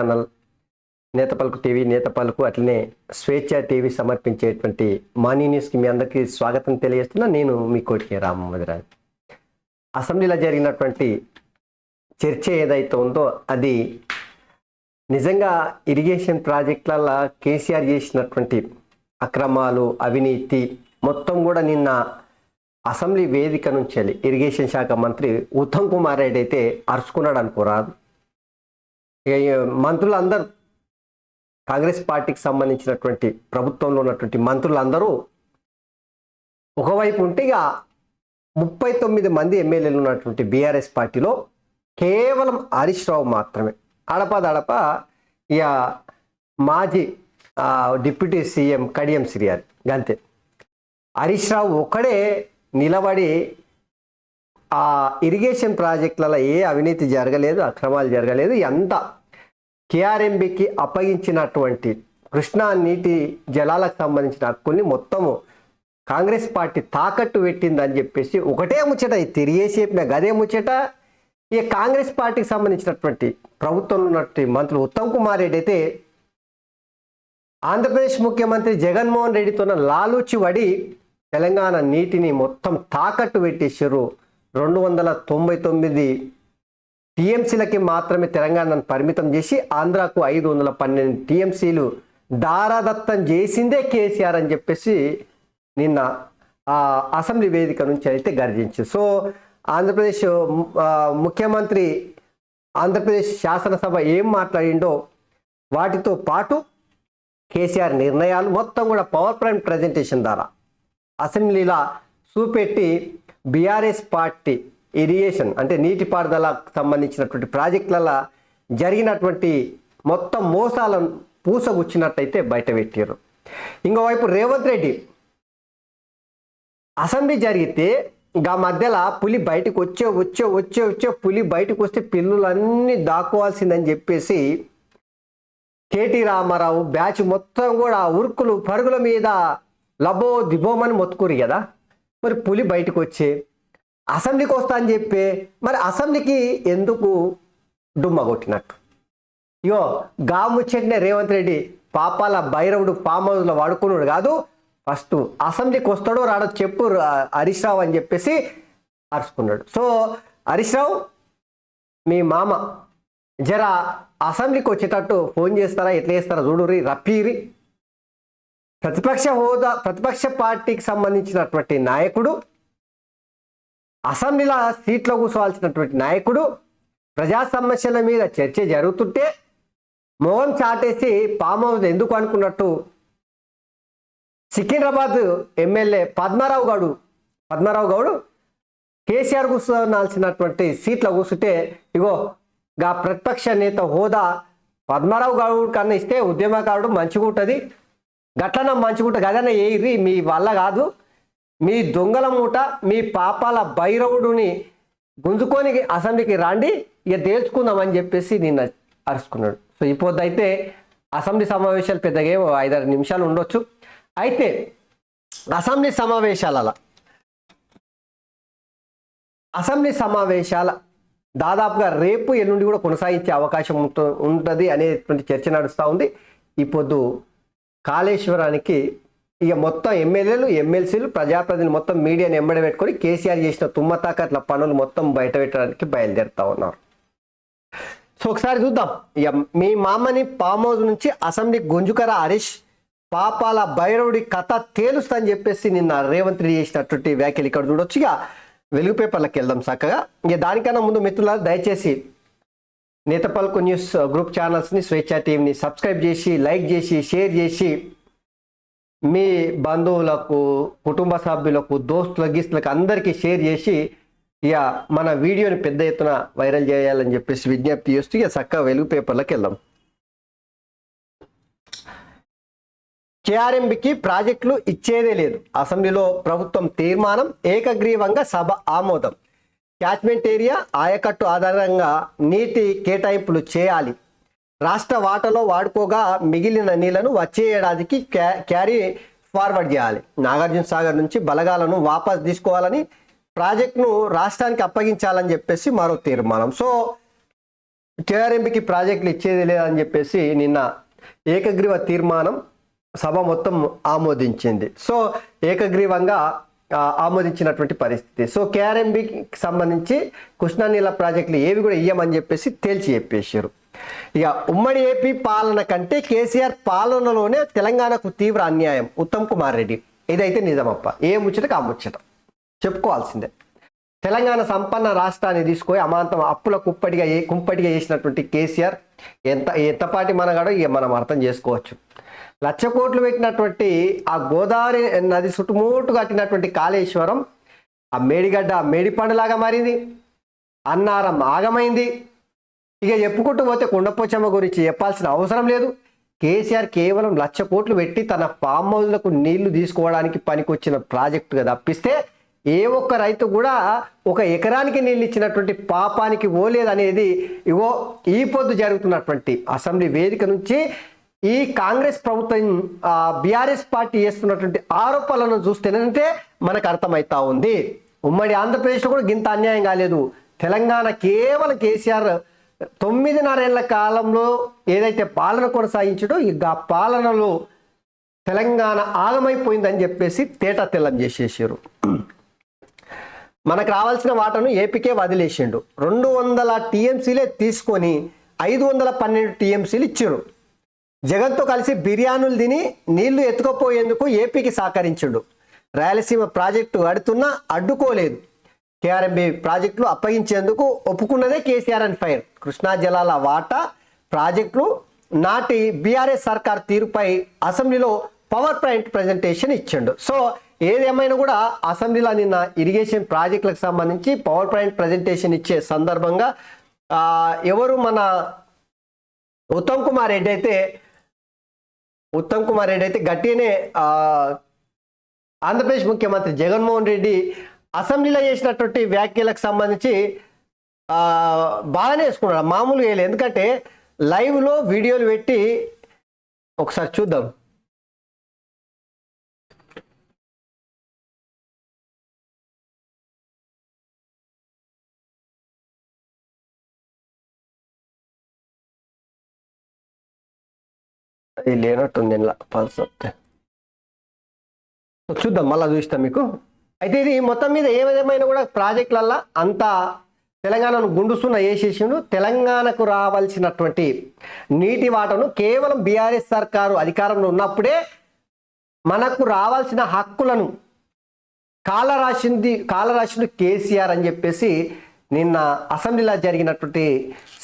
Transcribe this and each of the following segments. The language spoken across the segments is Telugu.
ఛానల్ నేతపలుకు టీవీ నేతపలుకు అట్లనే స్వేచ్ఛ టీవీ సమర్పించేటువంటి మార్నీ న్యూస్కి మీ అందరికీ స్వాగతం తెలియజేస్తున్నా. నేను మీ కోటికి రామమోదిరాజు. అసెంబ్లీలో జరిగినటువంటి చర్చ ఏదైతే ఉందో అది నిజంగా ఇరిగేషన్ ప్రాజెక్టులలో కేసీఆర్ చేసినటువంటి అక్రమాలు అవినీతి మొత్తం కూడా నిన్న అసెంబ్లీ వేదిక నుంచి ఇరిగేషన్ శాఖ మంత్రి ఉత్తమ్ కుమార్ రెడ్డి అయితే అరుచుకున్నాడు అనుకోరాదు. మంత్రులందరూ కాంగ్రెస్ పార్టీకి సంబంధించినటువంటి ప్రభుత్వంలో ఉన్నటువంటి మంత్రులందరూ ఒకవైపు ఉంటే ఇక 39 మంది ఎమ్మెల్యేలు ఉన్నటువంటి బీఆర్ఎస్ పార్టీలో కేవలం హరీష్ రావు మాత్రమే అడపదడప ఇక మాజీ డిప్యూటీ సీఎం కడియం శ్రీహరి గంతే. హరీష్ రావు ఒక్కడే నిలబడి ఆ ఇరిగేషన్ ప్రాజెక్టులలో ఏ అవినీతి జరగలేదు, అక్రమాలు జరగలేదు, ఎంత కేఆర్ఎంబికి అప్పగించినటువంటి కృష్ణా నీటి జలాలకు సంబంధించిన హక్కుల్ని మొత్తము కాంగ్రెస్ పార్టీ తాకట్టు పెట్టిందని చెప్పేసి ఒకటే ముచ్చట తిరిగేసి చెప్పిన గదే ముచ్చట. ఈ కాంగ్రెస్ పార్టీకి సంబంధించినటువంటి ప్రభుత్వంలో ఉన్నటువంటి మంత్రులు ఉత్తమ్ కుమార్ రెడ్డి అయితే ఆంధ్రప్రదేశ్ ముఖ్యమంత్రి జగన్మోహన్ రెడ్డితో లాలూచి పడి తెలంగాణ నీటిని మొత్తం తాకట్టు పెట్టేసారు. 299 టీఎంసీలకి మాత్రమే తెలంగాణను పరిమితం చేసి ఆంధ్రాకు 512 టీఎంసీలు దారాదత్తం చేసిందే కేసీఆర్ అని చెప్పేసి నిన్న అసెంబ్లీ వేదిక నుంచి అయితే గర్జించారు. సో ఆంధ్రప్రదేశ్ ముఖ్యమంత్రి ఆంధ్రప్రదేశ్ శాసనసభ ఏం మాట్లాడిండో వాటితో పాటు కేసీఆర్ నిర్ణయాలు మొత్తం కూడా పవర్ పాయింట్ ప్రజెంటేషన్ ద్వారా అసెంబ్లీలో చూపెట్టి బీఆర్ఎస్ పార్టీ ఇరిగేషన్ అంటే నీటిపారుదలకు సంబంధించినటువంటి ప్రాజెక్టులలో జరిగినటువంటి మొత్తం మోసాలను పూసగుచ్చినట్టయితే బయటపెట్టారు. ఇంకోవైపు రేవంత్ రెడ్డి అసెంబ్లీ జరిగితే గా మధ్యలో పులి బయటకు వచ్చే పులి బయటకు వస్తే పిల్లులన్నీ దాక్కోవాల్సిందని చెప్పేసి కేటీ రామారావు బ్యాచ్ మొత్తం కూడా ఉరుకులు పరుగుల మీద లబో దిబోమని మొత్తుకురు కదా. మరి పులి బయటకు వచ్చే అసెంబ్లీకి వస్తా అని చెప్పి మరి అసెంబ్లీకి ఎందుకు డుమ్మ కొట్టినట్టు? ఇగో గా ముచ్చటనే రేవంత్ రెడ్డి పాపాల భైరవుడు ఫామ్ హౌస్లో వాడుకున్నాడు కాదు, ఫస్ట్ అసెంబ్లీకి వస్తాడో రాడో చెప్పు హరీష్ రావు అని చెప్పేసి అరుచుకున్నాడు. సో హరీష్ రావు మీ మామ జర అసెంబ్లీకి వచ్చేటట్టు ఫోన్ చేస్తారా, ఎట్లా చేస్తారా చూడురి, రప్పీరి. ప్రతిపక్ష పార్టీకి సంబంధించినటువంటి నాయకుడు, అసెంబ్లీలో సీట్లో కూర్చోవాల్సినటువంటి నాయకుడు, ప్రజా సమస్యల మీద చర్చ జరుగుతుంటే మోహన్ చాటేసి ఫామ్ హౌస్ ఎందుకు అనుకున్నట్టు సికింద్రాబాద్ ఎమ్మెల్యే పద్మారావు గౌడు కేసీఆర్ కూర్చోనాల్సినటువంటి సీట్లో కూర్చుంటే ఇగో గా ప్రతిపక్ష నేత హోదా పద్మారావు గౌడ్ కన్నా ఇస్తే ఉద్యమకారుడు మంచిగా ఉంటుంది, గట్లన మంచిగా ఉంటుంది కదన్నా ఏరి మీ వల్ల కాదు, మీ దొంగల మూట మీ పాపాల భైరవుడిని గుంజుకొని అసెంబ్లీకి రాండి ఇక తేల్చుకుందామని చెప్పేసి నిన్న అరుచుకున్నాడు. సో ఈ పొద్దు అసెంబ్లీ సమావేశాలు పెద్దగా 5-6 నిమిషాలు ఉండొచ్చు. అయితే అసెంబ్లీ సమావేశాల దాదాపుగా రేపు ఎల్లుండి కూడా కొనసాగించే అవకాశం ఉంటుంది అనేటువంటి చర్చ నడుస్తూ ఉంది. ఈ పొద్దు కాళేశ్వరానికి ఇక మొత్తం ఎమ్మెల్యేలు ఎమ్మెల్సీలు ప్రజాప్రతినిధులు మొత్తం మీడియాని ఎంబడి పెట్టుకొని కేసీఆర్ చేసిన తుమ్మతాకట్ల పనులు మొత్తం బయట పెట్టడానికి బయలుదేరుతా ఉన్నారు. సో ఒకసారి చూద్దాం. ఇక మీ మామని ఫామ్ హౌస్ నుంచి అసెంబ్లీ గుంజుకర హరీష్ పాపాల భైరవుడి కథ తేలుస్తా అని చెప్పేసి నిన్న రేవంత్ రెడ్డి చేసినటువంటి వ్యాఖ్యలు ఇక్కడ చూడొచ్చు. ఇక వెలుగు పేపర్లకు వెళ్దాం చక్కగా. ఇక దానికన్నా ముందు మిత్రులారా దయచేసి నేతపలుకు న్యూస్ గ్రూప్ ఛానల్స్ని స్వేచ్ఛ టీవీని సబ్స్క్రైబ్ చేసి లైక్ చేసి షేర్ చేసి మీ బంధువులకు కుటుంబ సభ్యులకు దోస్తులకు అందరికీ షేర్ చేసి ఇక మన వీడియోని పెద్ద ఎత్తున వైరల్ చేయాలని చెప్పేసి విజ్ఞప్తి చేస్తూ ఇక చక్కగా వెలుగు పేపర్లకు వెళ్దాం. కేఆర్ఎంబికి ప్రాజెక్టులు ఇచ్చేదే లేదు, అసెంబ్లీలో ప్రభుత్వం తీర్మానం, ఏకగ్రీవంగా సభ ఆమోదం. క్యాచ్మెంట్ ఏరియా ఆయకట్టు ఆధారంగా నీటి కేటాయింపులు చేయాలి, రాష్ట్ర వాటాలో వాడుకోగా మిగిలిన నీళ్లను వచ్చే ఏడాదికి క్యారీ ఫార్వర్డ్ చేయాలి. నాగార్జున సాగర్ నుంచి బలగాలను వాపస్ తీసుకోవాలని, ప్రాజెక్టును రాష్ట్రానికి అప్పగించాలని చెప్పేసి మరో తీర్మానం. సో కేఆర్ఎంబికి ప్రాజెక్టులు ఇచ్చేది లేదని చెప్పేసి నిన్న ఏకగ్రీవ తీర్మానం సభ మొత్తం ఆమోదించింది. సో ఏకగ్రీవంగా ఆమోదించినటువంటి పరిస్థితి. సో కేఆర్ఎంబికి సంబంధించి కృష్ణా నీళ్ళ ప్రాజెక్టులు ఏవి కూడా ఇయ్యమని చెప్పేసి తేల్చి చెప్పేశారు. ఇక ఉమ్మడి ఏపీ పాలన కంటే కేసీఆర్ పాలనలోనే తెలంగాణకు తీవ్ర అన్యాయం ఉత్తమ్ కుమార్ రెడ్డి. ఇదైతే నిజమప్ప, ఏ ముచ్చటకు ఆ ముచ్చట చెప్పుకోవాల్సిందే. తెలంగాణ సంపన్న రాష్ట్రాన్ని తీసుకొని అమాంతం అప్పుల కుంపటిగా చేసినటువంటి కేసీఆర్ ఎంతపాటి మనగాడో ఇక మనం అర్థం చేసుకోవచ్చు. 1,00,000 కోట్లు పెట్టినటువంటి ఆ గోదావరి నది చుట్టుముట్టు కట్టినటువంటి కాళేశ్వరం ఆ మేడిగడ్డ మేడిపండులాగా మారింది, అన్నారం ఆగమైంది. ఇక చెప్పుకుంటూ పోతే కుండపోచమ్మ గురించి చెప్పాల్సిన అవసరం లేదు. కేసీఆర్ కేవలం 1,00,000 కోట్లు పెట్టి తన ఫామ్ హౌస్లకు నీళ్లు తీసుకోవడానికి పనికొచ్చిన ప్రాజెక్టుగా తప్పిస్తే ఏ ఒక్క రైతు కూడా 1 ఎకరానికి నీళ్ళు ఇచ్చినటువంటి పాపానికి ఓలేదనేది ఇగో ఈ పొద్దు జరుగుతున్నటువంటి అసెంబ్లీ వేదిక నుంచి ఈ కాంగ్రెస్ ప్రభుత్వం బీఆర్ఎస్ పార్టీ చేస్తున్నటువంటి ఆరోపణలను చూస్తేనంటే మనకు అర్థమవుతా ఉంది. ఉమ్మడి ఆంధ్రప్రదేశ్లో కూడా గింత అన్యాయం కాలేదు. తెలంగాణ కేవలం కేసీఆర్ 9.5 ఏళ్ల కాలంలో ఏదైతే పాలన కొనసాగించడో ఇక ఆ పాలనలో తెలంగాణ ఆగమైపోయిందని చెప్పేసి తేటా తెల్లం చేసేసారు. మనకు రావాల్సిన వాటను ఏపీకే వదిలేసిండు. 200 టీఎంసీలే తీసుకొని 512 టీఎంసీలు ఇచ్చారు. జగన్తో కలిసి బిర్యానీలు తిని నీళ్లు ఎత్తుకపోయేందుకు ఏపీకి సహకరించిండు. రాయలసీమ ప్రాజెక్టు అడుతున్నా అడ్డుకోలేదు. కేఆర్ఎంబి ప్రాజెక్టులు అప్పగించేందుకు ఒప్పుకున్నదే కేసీఆర్ అండ్ ఫైర్. కృష్ణా జలాల వాటా ప్రాజెక్టులు నాటి బీఆర్ఎస్ సర్కార్ తీరుపై అసెంబ్లీలో పవర్ పాయింట్ ప్రజెంటేషన్ ఇచ్చిండు. సో ఏదేమైనా కూడా అసెంబ్లీలో నిన్న ఇరిగేషన్ ప్రాజెక్టులకు సంబంధించి పవర్ పాయింట్ ప్రజెంటేషన్ ఇచ్చే సందర్భంగా ఎవరు మన ఉత్తమ్ కుమార్ రెడ్డి అయితే గట్టిగానే ఆంధ్రప్రదేశ్ ముఖ్యమంత్రి జగన్మోహన్ రెడ్డి అసెంబ్లీలో చేసినటువంటి వ్యాఖ్యలకు సంబంధించి బాగానే వేసుకున్నాడు, మామూలుగా వేయలేదు. ఎందుకంటే లైవ్లో వీడియోలు పెట్టి ఒకసారి చూద్దాం. అది లేనట్టుంది ఇలా పల్స్ వస్తే చూద్దాం, మళ్ళీ చూస్తాం మీకు. అయితే ఇది మొత్తం మీద ఏ విధమైన కూడా ప్రాజెక్టులల్లో అంతా తెలంగాణను గుండుసున్న వేసేసిండు. తెలంగాణకు రావాల్సినటువంటి నీటి వాటను కేవలం బీఆర్ఎస్ సర్కారు అధికారంలో ఉన్నప్పుడే మనకు రావాల్సిన హక్కులను కాలరాసింది కేసీఆర్ అని చెప్పేసి నిన్న అసెంబ్లీలో జరిగినటువంటి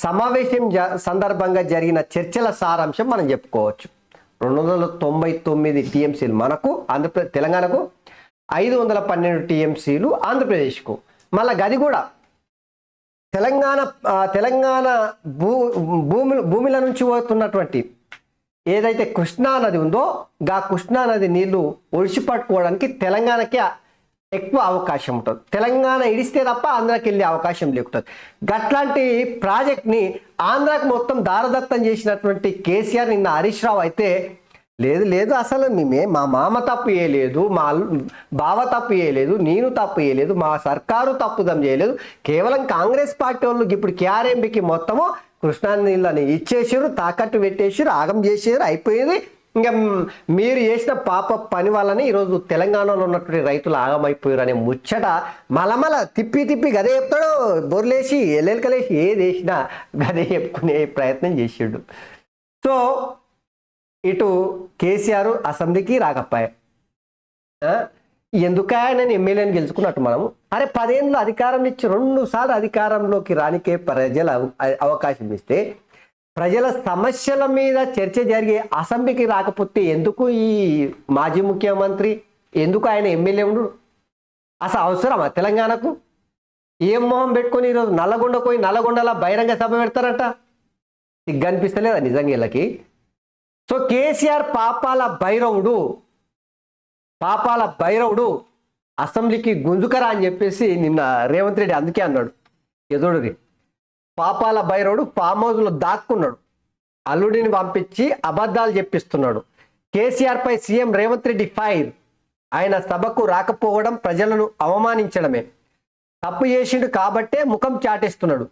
సమావేశం సందర్భంగా జరిగిన చర్చల సారాంశం మనం చెప్పుకోవచ్చు. 299 టీఎంసీలు మనకు తెలంగాణకు, 512 టీఎంసీలు ఆంధ్రప్రదేశ్కు. మళ్ళీ గది కూడా తెలంగాణ భూమిల నుంచి పోతున్నటువంటి ఏదైతే కృష్ణా నది ఉందో గా కృష్ణా నది నీళ్లు ఒడిసి పట్టుకోవడానికి తెలంగాణకి ఎక్కువ అవకాశం ఉంటుంది. తెలంగాణ ఇడిస్తే తప్ప ఆంధ్రాకి వెళ్ళే అవకాశం లేకుంటుంది. గట్లాంటి ప్రాజెక్ట్ని ఆంధ్రాకి మొత్తం దారదత్తం చేసినటువంటి కేసీఆర్ నిన్న హరీష్ రావు అయితే లేదు అసలు మా మామ తప్పు చేయలేదు, మా బావ తప్పు చేయలేదు, నేను తప్పు చేయలేదు, మా సర్కారు తప్పుదం చేయలేదు, కేవలం కాంగ్రెస్ పార్టీ వాళ్ళు ఇప్పుడు కేఆర్ఎంబికి మొత్తము కృష్ణా నీళ్ళని ఇచ్చేసారు, తాకట్టు పెట్టేసారు, ఆగం చేసారు, అయిపోయింది. ఇంకా మీరు చేసిన పాప పని వల్లనే ఈరోజు తెలంగాణలో ఉన్నటువంటి రైతులు ఆగమైపోయారు అనే ముచ్చట మలమల తిప్పి గదే చెప్తాడు. బొర్లేసి ఎల్లెలకలేసి ఏది వేసినా గదే చెప్పుకునే ప్రయత్నం చేసాడు. సో ఇటు కేసీఆర్ అసెంబ్లీకి రాకపోయా, ఎందుకు ఆయన ఎమ్మెల్యేని గెలుచుకున్నట్టు మనము. అరే 10 ఏళ్ళు అధికారం ఇచ్చి 2 సార్లు అధికారంలోకి రానికే ప్రజల అవకాశం ఇస్తే ప్రజల సమస్యల మీద చర్చ జరిగే అసెంబ్లీకి రాకపోతే ఎందుకు ఈ మాజీ ముఖ్యమంత్రి, ఎందుకు ఆయన ఎమ్మెల్యే ఉండు? అసలు అవసరమా తెలంగాణకు? ఏం మొహం పెట్టుకొని ఈరోజు నల్లగొండలా బహిరంగ సభ పెడతారంట? సిగ్గు అనిపిస్తలేదా నిజంగా వీళ్ళకి? సో కేసీఆర్ పాపాల భైరవుడు అసెంబ్లీకి గుంజుకరా అని చెప్పేసి నిన్న రేవంత్ రెడ్డి అందుకే అన్నాడు. ఎదుడురి పాపాల భైరవుడు ఫామ్ హౌస్లో దాక్కున్నాడు, అల్లుడిని పంపించి అబద్ధాలు చెప్పిస్తున్నాడు. కేసీఆర్ పై సీఎం రేవంత్ రెడ్డి ఫైర్. ఆయన సభకు రాకపోవడం ప్రజలను అవమానించడమే. తప్పు చేసిండు కాబట్టే ముఖం చాటేస్తున్నాడు.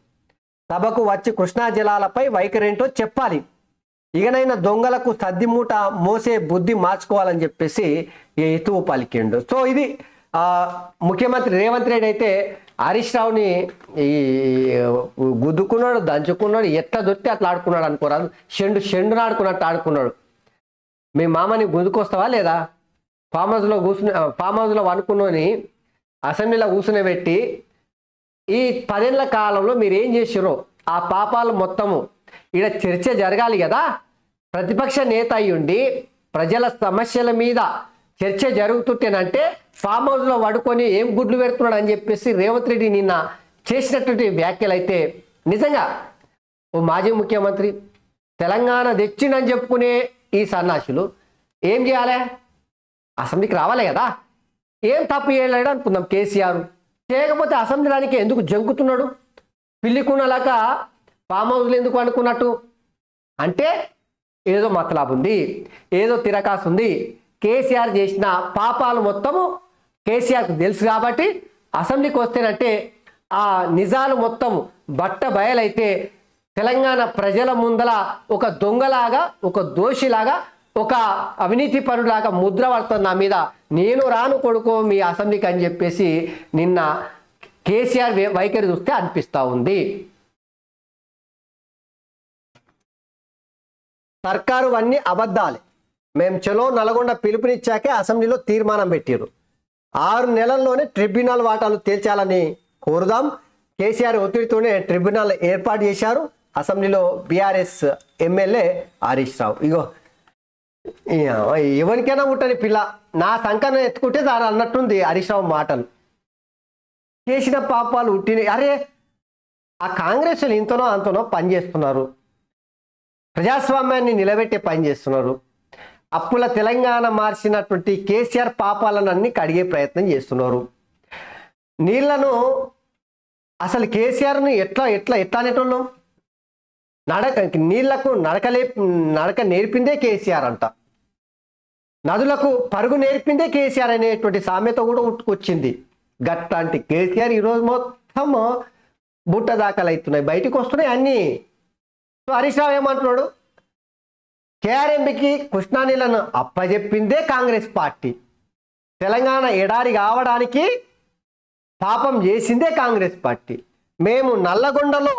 సభకు వచ్చి కృష్ణా జలాలపై వైఖరేంటో చెప్పాలి. ఇకనైనా దొంగలకు సద్దిమూట మోసే బుద్ధి మార్చుకోవాలని చెప్పేసి హితవు పలికిండు. సో ఇది ముఖ్యమంత్రి రేవంత్ రెడ్డి అయితే హరీష్ రావుని ఈ గుద్దుకున్నాడు, దంచుకున్నాడు, ఎట్లా దొరికి అట్లా ఆడుకున్నాడు అనుకోరాదు. షెండును ఆడుకున్నట్టు ఆడుకున్నాడు. మీ మామని గుంజుకొస్తావా లేదా? ఫామ్ హౌస్లో అనుకున్నని అసెంబ్లీలో కూర్చుని ఈ 10 ఏళ్ల కాలంలో మీరు ఏం చేసిరో ఆ పాపాలు మొత్తము ఇక్కడ చర్చ జరగాలి కదా. ప్రతిపక్ష నేత అయ్యుండి ప్రజల సమస్యల మీద చర్చ జరుగుతుంటేనంటే ఫామ్ హౌస్లో పడుకొని ఏం గుడ్లు పెడుతున్నాడు అని చెప్పేసి రేవంత్ రెడ్డి నిన్న చేసినటువంటి వ్యాఖ్యలు అయితే నిజంగా ఓ మాజీ ముఖ్యమంత్రి తెలంగాణ తెచ్చిండని చెప్పుకునే ఈ సన్నాసులు ఏం చేయాలి? అసెంబ్లీకి రావాలి కదా. ఏం తప్పు చేయలేడు అనుకుందాం కేసీఆర్. చేయకపోతే అసెంబ్లీ రానికి ఎందుకు జంకుతున్నాడు? పిల్లికున్నలాగా ఫామ్ హౌస్లు ఎందుకు అనుకున్నట్టు? అంటే ఏదో మతలాబు ఉంది, ఏదో తిరకాసు ఉంది. కేసీఆర్ చేసిన పాపాలు మొత్తము కేసీఆర్కు తెలుసు కాబట్టి అసెంబ్లీకి వస్తేనంటే ఆ నిజాలు మొత్తం బట్ట బయలైతే తెలంగాణ ప్రజల ముందల ఒక దొంగలాగా, ఒక దోషిలాగా, ఒక అవినీతి పరులాగా ముద్ర పడుతుంది నా మీద. నేను రాను కొడుకో మీ అసెంబ్లీకి అని చెప్పేసి నిన్న కేసీఆర్ వైఖరి చూస్తే అనిపిస్తూ ఉంది. సర్కారు అన్నీ అబద్ధాలే. మేము చలో నల్గొండ పిలుపునిచ్చాకే అసెంబ్లీలో తీర్మానం పెట్టారు. 6 నెలల్లోనే ట్రిబ్యునల్ వాటాలు తేల్చాలని కోరుదాం. కేసీఆర్ ఒత్తిడితోనే ట్రిబ్యునల్ ఏర్పాటు చేశారు. అసెంబ్లీలో బీఆర్ఎస్ ఎమ్మెల్యే హరీష్ రావు. ఇగో ఎవరికైనా ఉంటని పిల్ల నా సంకన ఎత్తుకుంటే దాని అన్నట్టుంది హరీష్ రావు మాటలు. చేసిన పాపాలు ఉట్టినాయి. అరే ఆ కాంగ్రెస్ ఇంతనో అంతనో పనిచేస్తున్నారు, ప్రజాస్వామ్యాన్ని నిలబెట్టే పని చేస్తున్నారు. అప్పుల తెలంగాణ మార్చినటువంటి కేసీఆర్ పాపాలను అన్ని కడిగే ప్రయత్నం చేస్తున్నారు. నీళ్లను అసలు కేసీఆర్ని ఎట్లా ఎట్లా ఎట్లా అనేటోళ్ళం? నీళ్లకు నడక నేర్పిందే కేసీఆర్ అంట. నదులకు పరుగు నేర్పిందే కేసీఆర్ అనేటువంటి సామెత కూడా ఉట్టుకొచ్చింది. గట్లాంటి కేసీఆర్ ఈరోజు మొత్తం బుట్ట దాఖలు అవుతున్నాయి, బయటకు వస్తున్నాయి అన్నీ. సో హరీష్ రావు ఏమంటున్నాడు? కేఆర్ఎంబికి కృష్ణా నీళ్లను అప్పజెప్పిందే కాంగ్రెస్ పార్టీ. తెలంగాణ ఎడారి కావడానికి పాపం చేసిందే కాంగ్రెస్ పార్టీ. మేము నల్లగొండలో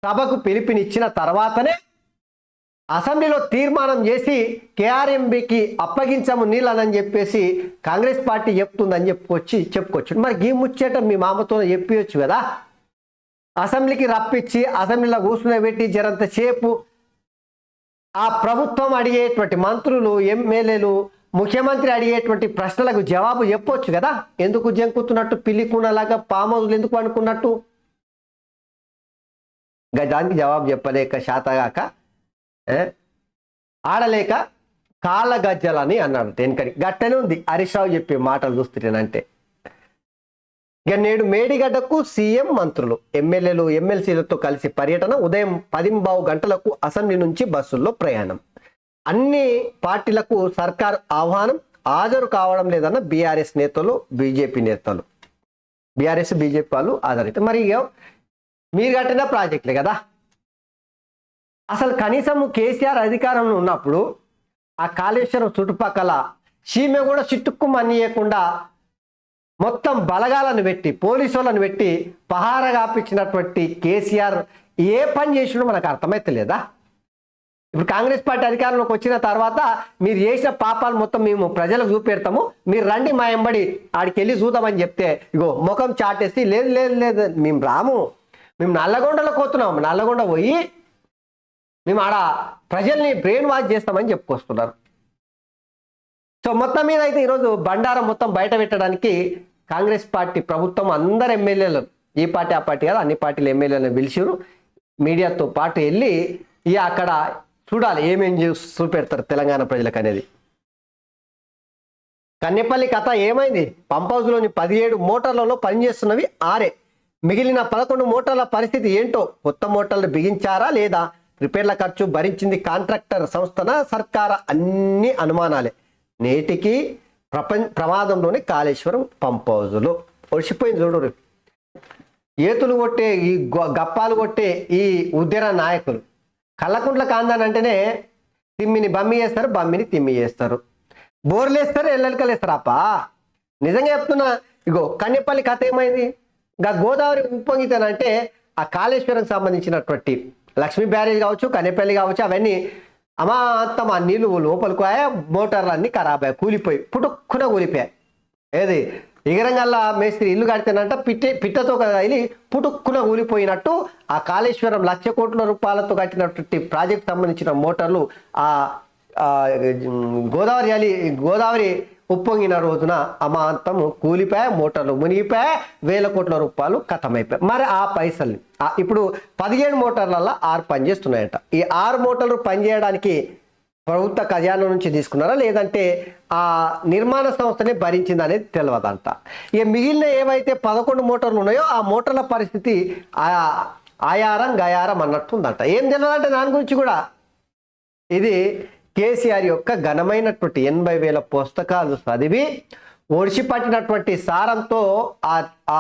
సభకు పిలుపునిచ్చిన తర్వాతనే అసెంబ్లీలో తీర్మానం చేసి కేఆర్ఎంబికి అప్పగించము నీళ్ళని చెప్పేసి కాంగ్రెస్ పార్టీ చెప్తుందని చెప్పుకోవచ్చు. మరి గీ ముచ్చేట మీ మామతో చెప్పవచ్చు కదా. అసెంబ్లీకి రప్పించి అసెంబ్లీలో కూర్చుని పెట్టి జరంతసేపు ఆ ప్రభుత్వం అడిగేటువంటి మంత్రులు, ఎమ్మెల్యేలు, ముఖ్యమంత్రి అడిగేటువంటి ప్రశ్నలకు జవాబు చెప్పొచ్చు కదా. ఎందుకు జంకుతున్నట్టు? పిల్లికున్నలాగా ఫామ్ హౌస్లు ఎందుకు అనుకున్నట్టు? దానికి జవాబు చెప్పలేక శాతగాక ఆడలేక కాళ్ళ గజ్జలని అన్నాడు. వెనుకని గట్టనే ఉంది హరీష్ రావు చెప్పే మాటలు చూస్తుంటేనంటే. ఇక నేడు మేడిగడ్డకు సీఎం, మంత్రులు, ఎమ్మెల్యేలు, ఎమ్మెల్సీలతో కలిసి పర్యటన. ఉదయం 10:15 గంటలకు అసెంబ్లీ నుంచి బస్సుల్లో ప్రయాణం. అన్ని పార్టీలకు సర్కారు ఆహ్వానం. హాజరు కావడం లేదన్న బీఆర్ఎస్ నేతలు, బీజేపీ నేతలు. బీఆర్ఎస్ బీజేపీ వాళ్ళు హాజరైతే మరి మీరు కట్టిన ప్రాజెక్టులే కదా. అసలు కనీసం కేసీఆర్ అధికారంలో ఉన్నప్పుడు ఆ కాళేశ్వరం చుట్టుపక్కల సీమె కూడా చిట్టుక్కు మన్నియకుండా మొత్తం బలగాలను పెట్టి, పోలీసు వాళ్ళని పెట్టి పహారా కాపించినటువంటి కేసీఆర్ ఏ పని చేసినో మనకు అర్థమైతలేదా? ఇప్పుడు కాంగ్రెస్ పార్టీ అధికారంలోకి వచ్చిన తర్వాత మీరు చేసిన పాపాలు మొత్తం మేము ప్రజలకు చూపెడతాము, మీరు రండి మా ఎంబడి ఆడికి వెళ్ళి చూద్దామని చెప్తే ఇగో ముఖం చాటేసి లేదు లేదు లేదు మేము రాము, మేము నల్లగొండలోకి పోతున్నాము, నల్లగొండ పోయి మేము ఆడ ప్రజల్ని బ్రెయిన్ వాష్ చేస్తామని చెప్పుకొస్తున్నారు. సో మొత్తం మీద అయితే ఈరోజు బండారం మొత్తం బయట పెట్టడానికి కాంగ్రెస్ పార్టీ ప్రభుత్వం అందరు ఎమ్మెల్యేలు, ఈ పార్టీ ఆ పార్టీ కదా అన్ని పార్టీలు ఎమ్మెల్యేలను పిలిచిరు. మీడియాతో పాటు వెళ్ళి ఇక అక్కడ చూడాలి ఏమేం చూపెడతారు తెలంగాణ ప్రజలకు అనేది. కన్నెపల్లి కథ ఏమైంది? పంప్ హౌస్లోని 17 మోటార్లలో పనిచేస్తున్నవి 6. మిగిలిన 11 మోటార్ల పరిస్థితి ఏంటో? కొత్త మోటార్లు బిగించారా లేదా? రిపేర్ల ఖర్చు భరించింది కాంట్రాక్టర్ సంస్థన, సర్కార? అన్ని అనుమానాలే. నేటికి ప్రమాదంలోని కాళేశ్వరం పంప్ హౌజులు ఒడిసిపోయింది చూడు. ఏతులు కొట్టే ఈ గప్పాలు కొట్టే ఈ ఉద్యర నాయకులు కళ్ళకుంట్ల కాందాని అంటేనే తిమ్మిని బమ్మి చేస్తారు, బమ్మిని తిమ్మి చేస్తారు, బోర్లు వేస్తారు, ఎల్లెలకలు వేస్తారు. అప్ప నిజంగా చెప్తున్నా. ఇగో కన్నెపల్లి కథ ఏమైంది? ఇంకా గోదావరి ఉప్పొంగితేనంటే ఆ కాళేశ్వరం సంబంధించినటువంటి లక్ష్మీ బ్యారేజ్ కావచ్చు, కన్నెపల్లి కావచ్చు, అవన్నీ అమాంతం ఆ నీళ్లు లోపలికి మోటార్లు అన్నీ ఖరాబ్ అయ్యాయి, కూలిపోయి పుట్టుక్కున కూలిపోయాయి. ఏది ఎగరంగల్లా మేస్త్రి ఇల్లు కడితేనంట పిట్టతో కదిలి పుట్టుక్కున కూలిపోయినట్టు ఆ కాళేశ్వరం 1,00,000 కోట్ల రూపాయలతో కట్టినటువంటి ప్రాజెక్ట్ సంబంధించిన మోటార్లు ఆ గోదావరి ఉప్పొంగిన రోజున అమాంతం కూలిపోయా, మోటార్లు మునిగిపోయా, 1,000 కోట్ల రూపాయలు ఖతమైపోయాయి. మరి ఆ పైసల్ని ఇప్పుడు 17 మోటార్లలో 6 పనిచేస్తున్నాయంట. ఈ 6 మోటార్లు పనిచేయడానికి ప్రభుత్వ ఖజానా నుంచి తీసుకున్నారా లేదంటే ఆ నిర్మాణ సంస్థనే భరించింది అనేది తెలియదంట. ఇక మిగిలిన ఏవైతే 11 మోటార్లు ఉన్నాయో ఆ మోటార్ల పరిస్థితి ఆయారం గయారం అన్నట్టుందంట. ఏం తెలియదంటే దాని గురించి కూడా ఇది కేసీఆర్ యొక్క ఘనమైనటువంటి 80,000 పుస్తకాలు చదివి ఒడిసిపట్టినటువంటి సారంతో ఆ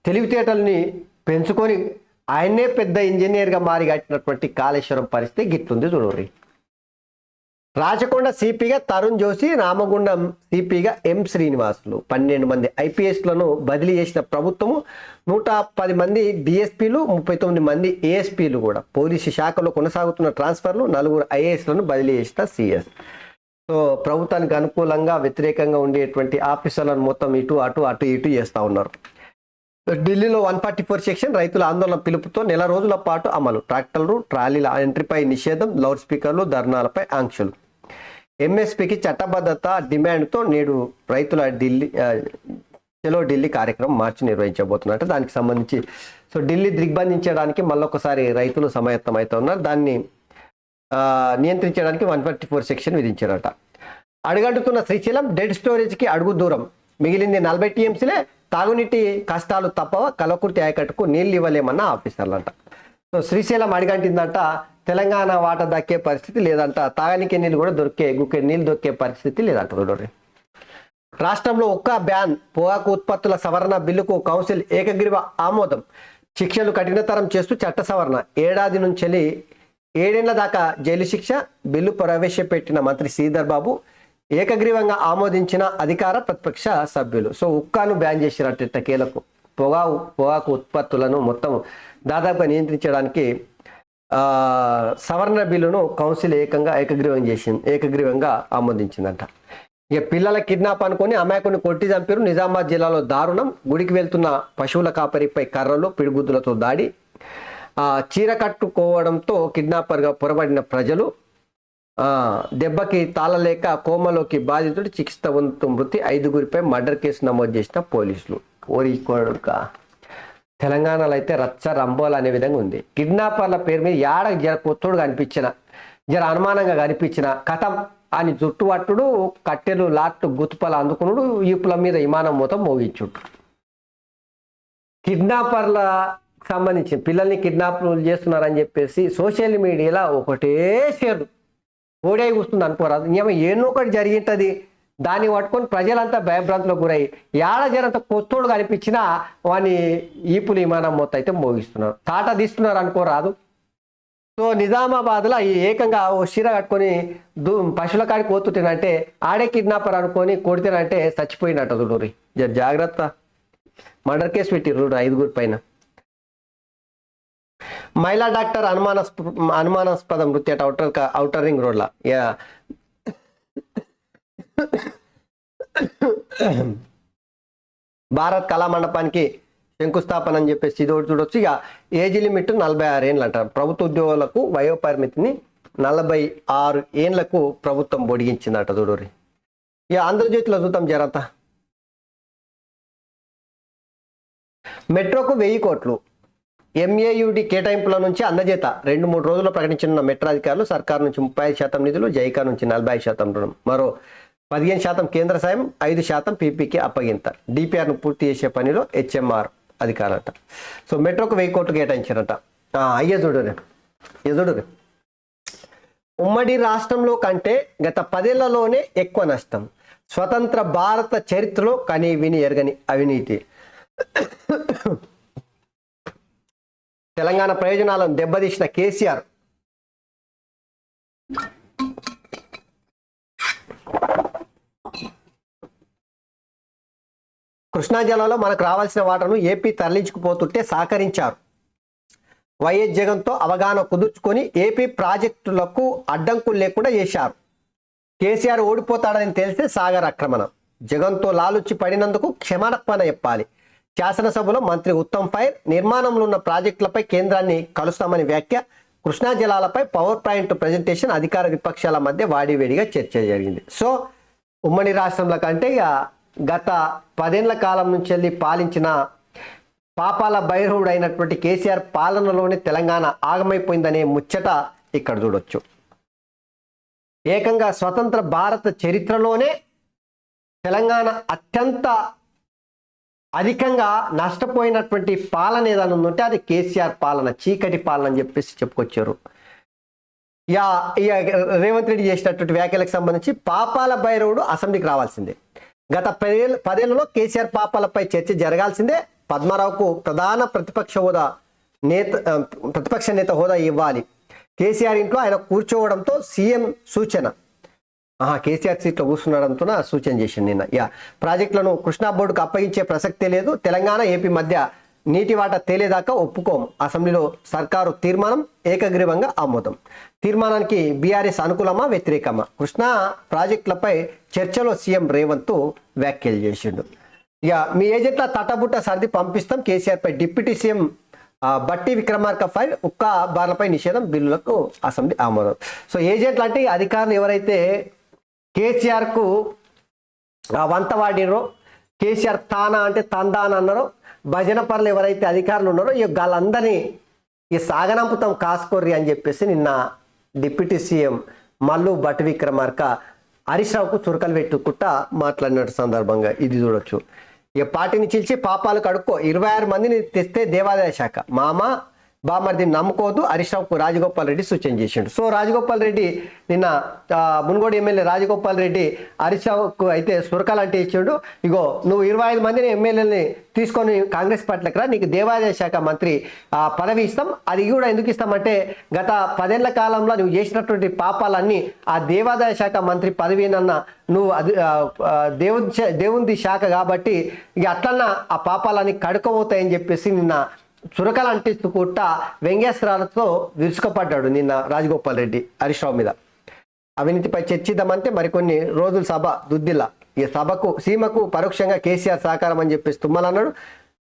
తెలివితేటల్ని పెంచుకొని ఆయన్నే పెద్ద ఇంజనీర్గా మారి కట్టినటువంటి కాళేశ్వరం పరిస్థితి గిట్లుంది చూడండి. రాచకొండ సిపిగా తరుణ్ జోషి, రామగుండం సిపిగా ఎం శ్రీనివాసులు 12 మంది ఐపీఎస్లను బదిలీ చేసిన ప్రభుత్వము 110 మంది డిఎస్పీలు 39 మంది ఏఎస్పీలు కూడా పోలీసు శాఖలో కొనసాగుతున్న ట్రాన్స్ఫర్లు 4 ఐఏఎస్లను బదిలీ చేసిన సిఎస్. సో ప్రభుత్వానికి అనుకూలంగా వ్యతిరేకంగా ఉండేటువంటి ఆఫీసర్లను మొత్తం ఇటు ఇటు చేస్తూ ఉన్నారు. ఢిల్లీలో 144 సెక్షన్ రైతుల ఆందోళన పిలుపుతో 4 రోజుల పాటు అమలు. ట్రాక్టర్లు ట్రాలీల ఎంట్రీపై నిషేధం, లౌడ్ స్పీకర్లు ధర్నాలపై ఆంక్షలు. ఎంఎస్పీకి చట్టబద్ధత డిమాండ్తో నేడు రైతుల చలో ఢిల్లీ కార్యక్రమం మార్చి నిర్వహించబోతున్నట్టు. దానికి సంబంధించి సో ఢిల్లీ దిగ్బంధించడానికి మళ్ళొకసారి రైతులు సమాయత్తం అవుతూ ఉన్నారు. దాన్ని నియంత్రించడానికి 144 సెక్షన్ విధించారట. అడుగంటుతున్న శ్రీశైలం డెడ్ స్టోరేజ్కి అడుగు దూరం, మిగిలింది 40 టీఎంసీలే, తాగునీటి కష్టాలు తప్పవ, కలకుర్తి ఆయకట్టుకు నీళ్ళు ఇవ్వలేమన్న ఆఫీసర్లంట. సో శ్రీశైలం అడిగంటిందంట, తెలంగాణ వాట దక్కే పరిస్థితి లేదంట, తాగనికి నీళ్ళు కూడా గుక్కే నీళ్ళు దొక్కే పరిస్థితి లేదంట. రాష్ట్రంలో ఒక్క బ్యాన్, పొగాకు ఉత్పత్తుల సవరణ బిల్లుకు కౌన్సిల్ ఏకగ్రీవ ఆమోదం, శిక్షలు కఠినతరం చేస్తూ చట్ట సవరణ, ఏడాది నుంచి 7 ఏళ్ల దాకా జైలు శిక్ష, బిల్లు ప్రవేశపెట్టిన మంత్రి శ్రీధర్ బాబు, ఏకగ్రీవంగా ఆమోదించిన అధికార ప్రతిపక్ష సభ్యులు. సో ఉక్కాను బ్యాన్ చేసినట్టు కీలకు పొగాకు ఉత్పత్తులను మొత్తం దాదాపుగా నియంత్రించడానికి సవరణ బిల్లును కౌన్సిల్ ఏకగ్రీవంగా ఆమోదించిందంట. ఇక పిల్లల కిడ్నాప్ అనుకొని అమాయకుని కొట్టి చంపారు. నిజామాబాద్ జిల్లాలో దారుణం, గుడికి వెళ్తున్న పశువుల కాపరిపై కర్రలు పిడిగుద్దులతో దాడి, చీర కట్టుకోవడంతో కిడ్నాపర్గా పొరబడిన ప్రజలు, దెబ్బకి తాళలేక కోమలోకి బాధితుడు చికిత్స పొందుతూ మృతి, 5గురిపై మర్డర్ కేసు నమోదు చేసిన పోలీసులు. ఓరికొడుక తెలంగాణలో అయితే రచ్చ రంబోలు అనే విధంగా ఉంది. కిడ్నాపర్ల పేరు మీద జర కొత్తోడు కనిపించిన, జర అనుమానంగా కనిపించిన కథం అని జుట్టుపట్టుడు, కట్టెలు లాట్లు గుతుపలు అందుకున్నాడు, ఈపుల మీద విమానం మొత్తం మోగించుడు. కిడ్నాపర్ల సంబంధించి పిల్లల్ని కిడ్నాప్లు చేస్తున్నారని చెప్పేసి సోషల్ మీడియాలో ఒకటే షేర్లు ఓడే కూస్తుంది అనుకోరాదు. ఏమో ఒకటి జరిగింటుంది, దాన్ని పట్టుకొని ప్రజలంతా భయభ్రాంతులకు గురై జరంత కొత్తోడు కనిపించినా వాని ఈపులు విమానం మొత్తం అయితే మోగిస్తున్నారు, తాట తీస్తున్నారు అనుకోరాదు. సో నిజామాబాద్లో ఏకంగా ఓ చీర కట్టుకొని పశువుల కాడికి పోతుంటేనంటే ఆడే కిడ్నాపర్ అనుకొని కొడితేనంటే చచ్చిపోయినట్టు చూడరి. జాగ్రత్త, మర్డర్ కేసు పెట్టిర్రు 5గురి పైన. మహిళా డాక్టర్ అనుమానాస్పద మృతి అట ఔటర్ రింగ్ రోడ్ల. భారత్ కళా మండపానికి శంకుస్థాపన అని చెప్పేసి ఇది ఒకటి చూడొచ్చు. ఇక ఏజ్ లిమిట్ 46 ఏళ్ళు అంటారు. ప్రభుత్వ ఉద్యోగులకు వయోపరిమితిని 46 ఏళ్లకు ప్రభుత్వం పొడిగించిందట చూడరి. ఇక ఆంధ్రజ్యోతిలో చూద్దాం జరంతా. మెట్రోకు 1000 కోట్లు ఎంఏయుడి కేటాయింపుల నుంచి అందజేత 2-3 రోజుల్లో ప్రకటించిన మెట్రో అధికారులు. సర్కారు నుంచి 35% నిధులు, జైకా నుంచి 40% రుణం, మరో 15% కేంద్ర సాయం, 5% పీపీకి అప్పగింత. డిపిఆర్ను పూర్తి చేసే పనిలో హెచ్ఎంఆర్ అధికారులట. సో మెట్రోకు 1000 కోట్లు కేటాయించారట. అయ్యే చూడు ఉమ్మడి రాష్ట్రంలో కంటే గత 10 ఏళ్లలోనే ఎక్కువ నష్టం. స్వతంత్ర భారత చరిత్రలో కని విని ఎరగని అవినీతి. తెలంగాణ ప్రయోజనాలను దెబ్బతీసిన కేసీఆర్ కృష్ణా జిల్లాలో మనకు రావాల్సిన వాటను ఏపీ తరలించుకుపోతుంటే సహకరించారు. వైఎస్ జగన్తో అవగాహన కుదుర్చుకొని ఏపీ ప్రాజెక్టులకు అడ్డంకులు లేకుండా చేశారు. కేసీఆర్ ఓడిపోతాడని తెలిస్తే సాగర్ ఆక్రమణ. జగన్తో లాలుచి పడినందుకు క్షమాపణ చెప్పాలి. శాసనసభలో మంత్రి ఉత్తమ్ ఫైర్. నిర్మాణంలో ఉన్న ప్రాజెక్టులపై కేంద్రాన్ని కలుస్తామని వ్యాఖ్య. కృష్ణా జలాలపై పవర్ పాయింట్ ప్రజెంటేషన్. అధికార విపక్షాల మధ్య వాడివేడిగా చర్చ జరిగింది. సో ఉమ్మడి రాష్ట్రంలో కంటే ఇక గత 10 ఏళ్ల కాలం నుంచి వెళ్ళి పాలించిన పాపాల భైరవుడు అయినటువంటి కేసీఆర్ పాలనలోనే తెలంగాణ ఆగమైపోయిందనే ముచ్చట ఇక్కడ చూడొచ్చు. ఏకంగా స్వతంత్ర భారత చరిత్రలోనే తెలంగాణ అత్యంత అధికంగా నష్టపోయినటువంటి పాలన ఏదైనా ఉందంటే అది కేసీఆర్ పాలన, చీకటి పాలన అని చెప్పేసి చెప్పుకొచ్చారు. రేవంత్ రెడ్డి చేసినటువంటి వ్యాఖ్యలకు సంబంధించి పాపాల భైరవుడు అసెంబ్లీకి రావాల్సిందే. గత 10 ఏళ్లలో కేసీఆర్ పాపాలపై చర్చ జరగాల్సిందే. పద్మారావుకు ప్రతిపక్ష నేత హోదా ఇవ్వాలి. కేసీఆర్ ఇంట్లో ఆయన కూర్చోవడంతో సీఎం సూచన. కేసీఆర్ సీట్లో కూర్చున్నడంతో సూచన చేసింది నిన్న. ప్రాజెక్టులను కృష్ణా బోర్డుకు అప్పగించే ప్రసక్తే లేదు. తెలంగాణ ఏపీ మధ్య నీటి వాటా తేలేదాకా ఒప్పుకోం. అసెంబ్లీలో సర్కారు తీర్మానం ఏకగ్రీవంగా ఆమోదం. తీర్మానానికి బీఆర్ఎస్ అనుకూలమా వ్యతిరేకమా? కృష్ణా ప్రాజెక్టులపై చర్చలో సీఎం రేవంత్ వ్యాఖ్యలు చేసిండు. మీ ఏజెంట్ల తటబుట్ట సర్ది పంపిస్తాం. కేసీఆర్ పై డిప్యూటీ సీఎం బట్టి విక్రమార్క ఫైర్. ఉక్క బార్లపై నిషేధం. బిల్లులకు అసెంబ్లీ ఆమోదం. సో ఏజెంట్లు అంటే అధికారులు ఎవరైతే కేసీఆర్కు వంత వాడినరో, కేసీఆర్ తానా అంటే తందాన అన్నారో, భజన పరులు ఎవరైతే అధికారులు ఉన్నారో వాళ్ళందరినీ సాగనంపుతాం కాసుకోర్రి అని చెప్పేసి నిన్న డిప్యూటీ సీఎం మల్లు భట్టి విక్రమార్క హరీష్ రావుకు చురకలు పెట్టుకుంటా మాట్లాడిన సందర్భంగా ఇది చూడొచ్చు. పార్టీని చీల్చి పాపాలు కడుక్కో. 26 మందిని తెస్తే దేవాదాయ శాఖ. మామ బామర్దిని నమ్ముకోవద్దు. హరీష్ రావుకు రాజగోపాల్ రెడ్డి సూచన చేసిండు. సో రాజగోపాల్ రెడ్డి నిన్న మున్గోడు ఎమ్మెల్యే రాజగోపాల్ రెడ్డి హరీష్ రావుకు అయితే సురకాలు అంటే ఇచ్చిండు. ఇగో నువ్వు 25 మందిని ఎమ్మెల్యేలని తీసుకొని కాంగ్రెస్ పార్టీలకు రా, నీకు దేవాదాయ శాఖ మంత్రి పదవి ఇస్తాం. అది కూడా ఎందుకు ఇస్తామంటే గత 10 ఏళ్ల కాలంలో నువ్వు చేసినటువంటి పాపాలన్నీ ఆ దేవాదాయ శాఖ మంత్రి పదవినన్నా నువ్వు దేవుంది శాఖ కాబట్టి ఇక అట్లన్నా ఆ పాపాలన్నీ కడుకోబోతాయని చెప్పేసి నిన్న చురకలు అంటిస్తుకుంటా వ్యంగ్యాస్త్రాలతో విరుచుకపడ్డాడు నిన్న రాజగోపాల్ రెడ్డి హరీష్ రావు మీద. అవినీతిపై చర్చిద్దామంటే మరికొన్ని రోజులు సభ దుద్దిల్లా. ఈ సీమకు పరోక్షంగా కేసీఆర్ సహకారం అని చెప్పేసి తుమ్మల అన్నాడు.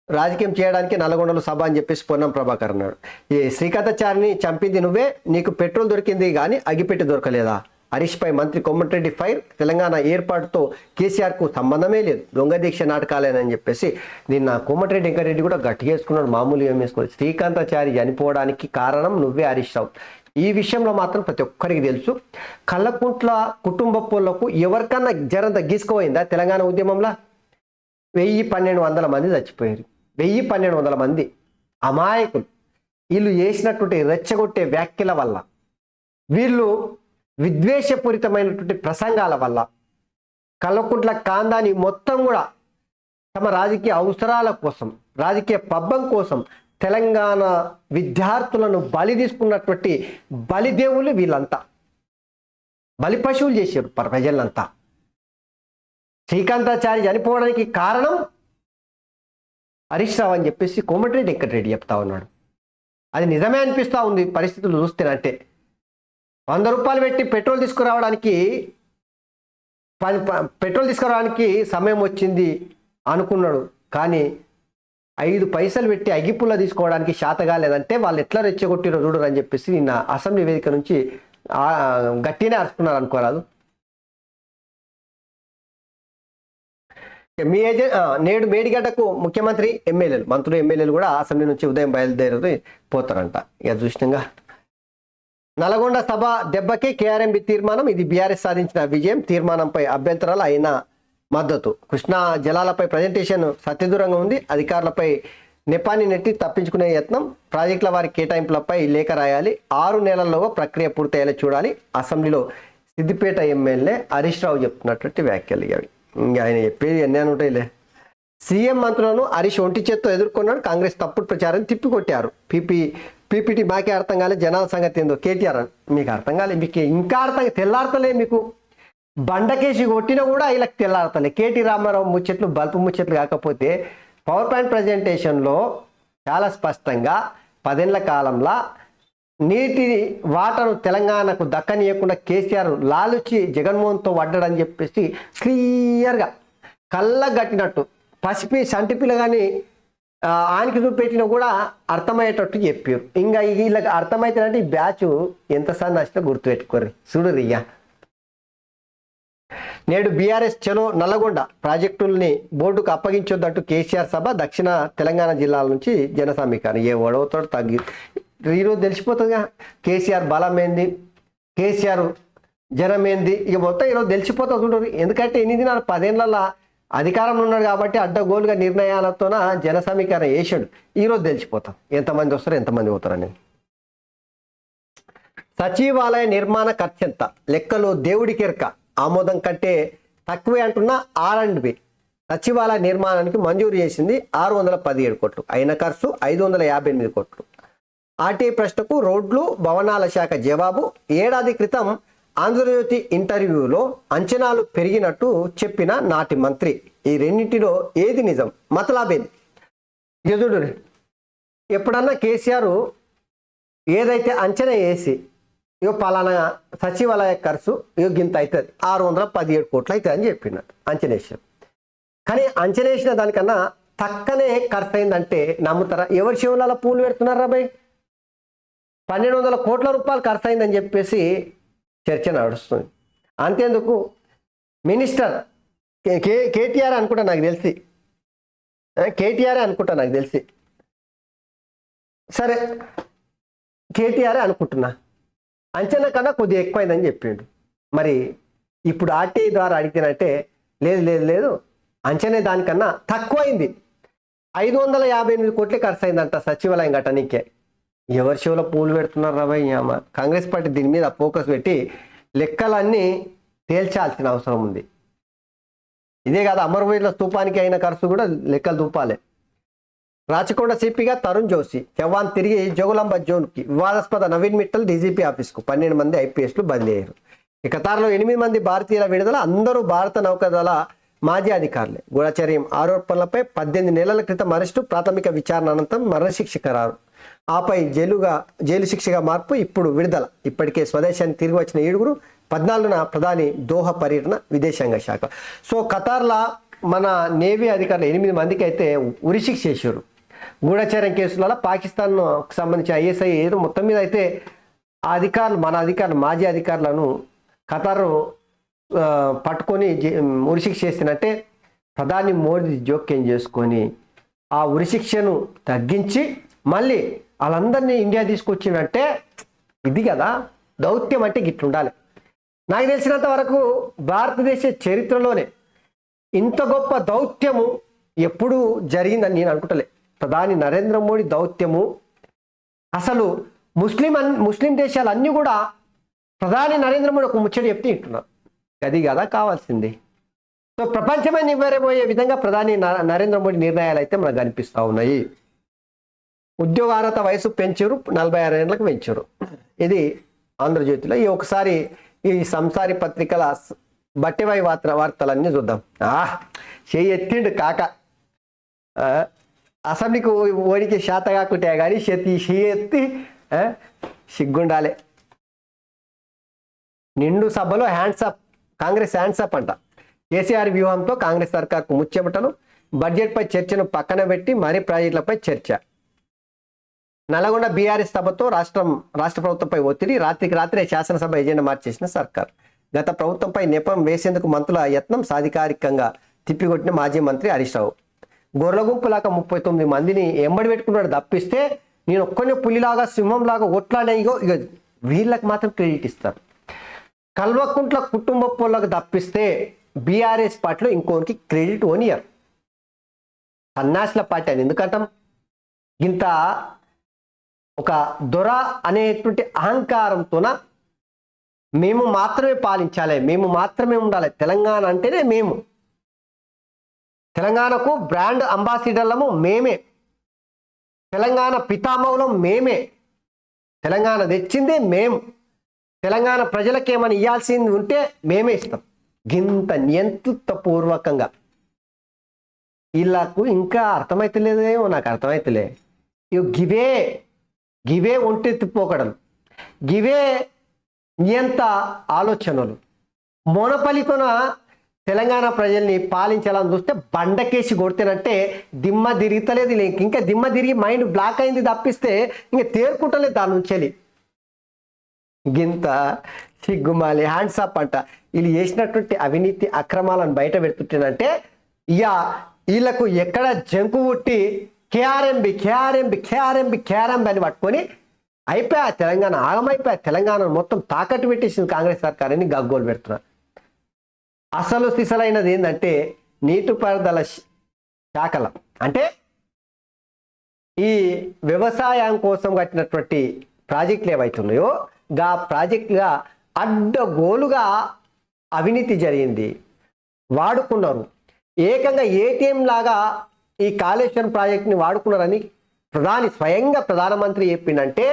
రాజకీయం చేయడానికి నల్గొండలో సభ అని చెప్పేసి పొన్నం ప్రభాకర్ అన్నాడు. ఈ శ్రీకాంతాచారిని చంపింది నువ్వే, నీకు పెట్రోల్ దొరికింది కానీ అగిపెట్టి దొరకలేదా? హరీష్ పై మంత్రి కోమటిరెడ్డి ఫైర్. తెలంగాణ ఏర్పాటుతో కేసీఆర్కు సంబంధమే లేదు, దొంగ దీక్ష నాటకాలేనని చెప్పేసి నిన్న కోమటిరెడ్డి వెంకటరెడ్డి కూడా గట్టిగా వేసుకున్నాడు. మామూలు ఏం వేసుకోవాలి. శ్రీకాంతాచారి చనిపోవడానికి కారణం నువ్వే హరీష్ రావు. ఈ విషయంలో మాత్రం ప్రతి ఒక్కరికి తెలుసు. కల్లకుంట్ల కుటుంబ పోళ్లకు ఎవరికన్నా జరంత గీసుకోపోయిందా? తెలంగాణ ఉద్యమంలో 1100 మంది చచ్చిపోయారు. 1100 మంది అమాయకులు. వీళ్ళు చేసినటువంటి రెచ్చగొట్టే వ్యాఖ్యల వల్ల, వీళ్ళు విద్వేషపూరితమైనటువంటి ప్రసంగాల వల్ల కల్వకుంట్ల కాందాని మొత్తం కూడా తమ రాజకీయ అవసరాల కోసం, రాజకీయ పబ్బం కోసం తెలంగాణ విద్యార్థులను బలి తీసుకున్నటువంటి బలిదేవులు వీళ్ళంతా. బలి పశువులు చేశారు ప్రజలంతా. శ్రీకాంతాచారి చనిపోవడానికి కారణం హరీష్ రావు అని చెప్పేసి కోమటిరెడ్డి వెంకటరెడ్డి చెప్తా ఉన్నాడు. అది నిజమే అనిపిస్తూ ఉంది పరిస్థితులు చూస్తేనంటే. 100 రూపాయలు పెట్టి పెట్రోల్ తీసుకురావడానికి సమయం వచ్చింది అనుకున్నాడు. కానీ 5 పైసలు పెట్టి అగిపుల్ల తీసుకోవడానికి శాతగా లేదంటే వాళ్ళు ఎట్లా రెచ్చగొట్టిరో చూడరు అని చెప్పేసి నిన్న అసెంబ్లీ వేదిక నుంచి గట్టినే అరుచుకున్నారు అనుకోరాదు. మీ నేడు మేడిగడ్డకు ముఖ్యమంత్రి, మంత్రులు ఎమ్మెల్యేలు కూడా అసెంబ్లీ నుంచి ఉదయం బయలుదేరి పోతారంట. ఇక చూసినాగా నల్గొండ సభ దెబ్బకి కేఆర్ఎంబి తీర్మానం. ఇది బీఆర్ఎస్ సాధించిన విజయం. తీర్మానంపై అభ్యంతరాలు అయినా మద్దతు. కృష్ణా జలాలపై ప్రజెంటేషన్ సత్యదూరంగా ఉంది. అధికారులపై నెపాన్ని నెట్టి తప్పించుకునే యత్నం. ప్రాజెక్టుల వారి కేటాయింపులపై లేఖ రాయాలి. 6 నెలల్లోగా ప్రక్రియ పూర్తయ్యేలా చూడాలి. అసెంబ్లీలో సిద్దిపేట ఎమ్మెల్యే హరీష్ రావు చెప్తున్నటువంటి వ్యాఖ్యలు. ఇంకా ఆయన చెప్పేది ఎన్ని ఉంటాయిలే. సీఎం మంత్రులను హరీష్ ఒంటి చేత్తో ఎదుర్కొన్నాడు. కాంగ్రెస్ తప్పుడు ప్రచారం తిప్పికొట్టారు. పీపీటీ మాకే అర్థం కాలేదు, జనాల సంగతి ఏందో కేటీఆర్ మీకు అర్థం కాలేదు, మీకు ఇంకా అర్థం తెల్లారతలే. మీకు బండకేసి కొట్టినా కూడా వీళ్ళకి తెల్లారతలే. కేటీ రామారావు ముచ్చట్లు బల్పు ముచ్చట్లు కాకపోతే పవర్ పాయింట్ ప్రజెంటేషన్లో చాలా స్పష్టంగా 10 ఏళ్ల కాలంలో నీటి వాటరు తెలంగాణకు దక్కనీయకుండా కేసీఆర్ లాలుచి జగన్మోహన్తో పడ్డాడని చెప్పేసి క్లియర్గా కళ్ళగట్టినట్టు పసిపి సంటిపిల్ల కానీ ఆయనకి చూపెట్టినా కూడా అర్థమయ్యేటట్టు చెప్పారు. ఇంకా వీళ్ళకి అర్థమవుతుందంటే ఈ బ్యాచ్ ఎంత సన్నష్టో గుర్తుపెట్టుకోరు. చూడు రియ్యా, నేడు బీఆర్ఎస్ చలో నల్లగొండ ప్రాజెక్టుల్ని బోర్డుకు అప్పగించొద్దంటూ కేసీఆర్ సభ. దక్షిణ తెలంగాణ జిల్లాల నుంచి జన సమీకరణ. ఏ ఒడవుతాడు తగ్గి ఈరోజు తెలిసిపోతుందిగా కేసీఆర్ బలం ఏంది, కేసీఆర్ జనం ఏంది, ఇక మొత్తం ఈరోజు తెలిసిపోతుంది చూడరు. ఎందుకంటే ఎన్ని దినాలు 10 ఏళ్లలో అధికారంలో ఉన్నాడు కాబట్టి అడ్డగోలుగా నిర్ణయాలతోన జన సమీకరణ వేసాడు. ఈరోజు తెలిసిపోతాం ఎంతమంది వస్తారు ఎంతమంది పోతారని. సచివాలయ నిర్మాణ ఖర్చు ఎంత? లెక్కలు దేవుడికెరక. ఆమోదం కంటే తక్కువే అంటున్న R&B. సచివాలయ నిర్మాణానికి మంజూరు చేసింది 617 కోట్లు, అయిన ఖర్చు 558 కోట్లు. ఆర్టీఐ ప్రశ్నకు రోడ్లు భవనాల శాఖ జవాబు. ఏడాది క్రితం ఆంధ్రజ్యోతి ఇంటర్వ్యూలో అంచనాలు పెరిగినట్టు చెప్పిన నాటి మంత్రి. ఈ రెండింటిలో ఏది నిజం? మతలాబేది? ఎదుడు ఎప్పుడన్నా కేసీఆర్ ఏదైతే అంచనా వేసి ఇగో పలానా సచివాలయ ఖర్చు ఇగో గింత అవుతుంది 617 కోట్లు అవుతుంది అని చెప్పినట్టు అంచనా వేసారు. కానీ అంచనా వేసిన దానికన్నా తక్కనే ఖర్చు అయిందంటే నమ్ముతారా? ఎవరి శివులలో పూలు పెడుతున్నారా బాయ్? 1200 కోట్ల రూపాయలు ఖర్చు అయిందని చెప్పేసి చర్చ నడుస్తుంది. అంతేందుకు మినిస్టర్ కేటీఆర్ అనుకుంటా నాకు తెలిసి, కేటీఆర్ అనుకుంటా నాకు తెలిసి, సరే కేటీఆర్ అనుకుంటున్నా, అంచనా కన్నా కొద్దిగా ఎక్కువైందని చెప్పిండు. మరి ఇప్పుడు ఆర్టీఐ ద్వారా అడిగితేనంటే లేదు లేదు లేదు అంచనా దానికన్నా తక్కువైంది, 558 కోట్లే ఖర్చు అయిందంట సచివాలయం కట్టనీకే. ఎవరి షోలో పూలు పెడుతున్నారు రాబాయ్? కాంగ్రెస్ పార్టీ దీని మీద ఫోకస్ పెట్టి లెక్కలన్నీ తేల్చాల్సిన అవసరం ఉంది. ఇదే కాదు, అమరవీరుల స్తూపానికి అయిన ఖర్చు కూడా లెక్కలు చూపాలి. రాచకొండ సిపిగా తరుణ్ జోషి జవాన్ తిరిగి జోగులాంబ జోన్కి. వివాదాస్పద నవీన్ మిట్టల్ డీజీపీ ఆఫీస్కు. 12 మంది ఐపీఎస్లు బదిలీ అయ్యారు. ఈ ఖతార్లో 8 మంది భారతీయుల విడుదల. అందరూ భారత నౌకాదళ మాజీ అధికారులే. గూఢచర్యం ఆరోపణలపై 18 నెలల క్రితం అరెస్టు. ప్రాథమిక విచారణ అనంతరం మరణశిక్ష ఖరారు. ఆపై జైలు శిక్షగా మార్పు. ఇప్పుడు విడుదల. ఇప్పటికే స్వదేశానికి తిరిగి వచ్చిన 7. 14న ప్రధాని దోహా పర్యటన విదేశాంగ శాఖ. సో ఖతార్లా మన నేవీ అధికారులు 8 మందికి అయితే ఉరిశిక్ష చేశారు గూఢచర్యం కేసులలో. పాకిస్తాన్కు సంబంధించిన ఐఎస్ఐ ఏదో మొత్తం మీద అయితే ఆ అధికారులు, మన అధికారులు, మాజీ అధికారులను ఖతారు పట్టుకొని ఉరిశిక్ష చేసినట్టే ప్రధాని మోదీ జోక్యం చేసుకొని ఆ ఉరిశిక్షను తగ్గించి మళ్ళీ వాళ్ళందరినీ ఇండియా తీసుకొచ్చినట్టే. ఇది కదా దౌత్యం అంటే గిట్లుండాలి. నాకు తెలిసినంత వరకు భారతదేశ చరిత్రలోనే ఇంత గొప్ప దౌత్యము ఎప్పుడు జరిగిందని నేను అనుకుంటలే. ప్రధాని నరేంద్ర మోడీ దౌత్యము అసలు ముస్లిం దేశాలన్నీ కూడా ప్రధాని నరేంద్ర మోడీ ఒక ముచ్చట చెప్తే వింటున్నారు. అది కదా కావాల్సింది. సో ప్రపంచమే నివ్వెరబోయే విధంగా ప్రధాని నరేంద్ర మోడీ నిర్ణయాలు అయితే మనకు కనిపిస్తూ ఉన్నాయి. ఉద్యోగ అర్హత వయసు పెంచారు, 46 ఏళ్ళకు పెంచారు. ఇది ఆంధ్రజ్యోతిలో. ఈ ఒకసారి ఈ సంసారి పత్రికల బట్టెవాయి వార్తలన్నీ చూద్దాం. చెయ్యి ఎత్తిండు కాక. అసెంబ్లీకి ఓడికి శాత కాకుంటే కానీ చెయ్యి ఎత్తి సిగ్గుండాలి. నిండు సభలో హ్యాండ్సప్, కాంగ్రెస్ హ్యాండ్సప్ అంట. కేసీఆర్ వ్యూహంతో కాంగ్రెస్ సర్కార్కు ముచ్చెమటలు. బడ్జెట్పై చర్చను పక్కన పెట్టి మరీ ప్రాజెక్టులపై చర్చ. నల్గొండ బీఆర్ఎస్ సభతో రాష్ట్ర ప్రభుత్వంపై ఒత్తిడి. రాత్రికి రాత్రే శాసనసభ ఎజెండా మార్చేసిన సర్కార్. గత ప్రభుత్వంపై నెపం వేసేందుకు మంత్రుల యత్నం. సాధికారికంగా తిప్పికొట్టిన మాజీ మంత్రి హరీష్ రావు. గొర్రెల గుంపులాగా 39 మందిని ఎంబడి పెట్టుకున్నాడు తప్పిస్తే నేను ఒక్కనే పులిలాగా సింహంలాగా ఒట్లాడే. ఇక వీళ్ళకి మాత్రం క్రెడిట్ ఇస్తారు. కల్వకుంట్ల కుటుంబ పొలకు తప్పిస్తే బీఆర్ఎస్ పార్టీలో ఇంకోనికి క్రెడిట్ ఓనియర్. సన్నాసుల పార్టీ అని ఎందుకంటాం? ఇంత ఒక దొర అనేటువంటి అహంకారంతోన మేము మాత్రమే పాలించాలి, మేము మాత్రమే ఉండాలి, తెలంగాణ అంటేనే మేము, తెలంగాణకు బ్రాండ్ అంబాసిడర్లము మేమే, తెలంగాణ పితామహులం మేమే, తెలంగాణ తెచ్చిందే మేము, తెలంగాణ ప్రజలకు ఏమైనా ఇవ్వాల్సింది ఉంటే మేమే ఇస్తాం. గింత నియంతృత్వపూర్వకంగా వీళ్ళకు ఇంకా అర్థమైతలేదేమో, నాకు అర్థమైతలే. గివే ఒంటెత్తిపోకడం, గివే నియంత ఆలోచనలు. మోనపల్లితోన తెలంగాణ ప్రజల్ని పాలించాలని చూస్తే బండకేసి కొడితేనంటే దిమ్మ తిరుగుతలేదు, ఇంకా దిమ్మ తిరిగి మైండ్ బ్లాక్ అయింది తప్పిస్తే ఇంకా తేరుకుంటలేదు దాని నుంచి. గింత సిగ్గుమాలి హ్యాండ్స్ అప్ అంట. వీళ్ళు చేసినటువంటి అవినీతి అక్రమాలను బయట పెడుతుంటేనంటే ఇక వీళ్ళకు ఎక్కడ జంకు పుట్టి కేఆర్ఎంబి అని పట్టుకొని అయిపోయా, తెలంగాణ ఆగమైపోయా, తెలంగాణ మొత్తం తాకట్టు పెట్టేసింది కాంగ్రెస్ సర్కార్ అని గగ్గోలు పెడుతున్నారు. అసలు సిసలైనది ఏంటంటే నీటిపారుదల శాఖల అంటే ఈ వ్యవసాయం కోసం కట్టినటువంటి ప్రాజెక్టులు ఏవైతున్నాయో గా ప్రాజెక్టుగా అడ్డగోలుగా అవినీతి జరిగింది, వాడుకున్నారు. ఏకంగా ఏటీఎం లాగా ఈ కాళేశ్వరం ప్రాజెక్టుని వాడుకున్నారని స్వయంగా ప్రధానమంత్రి చెప్పిందంటే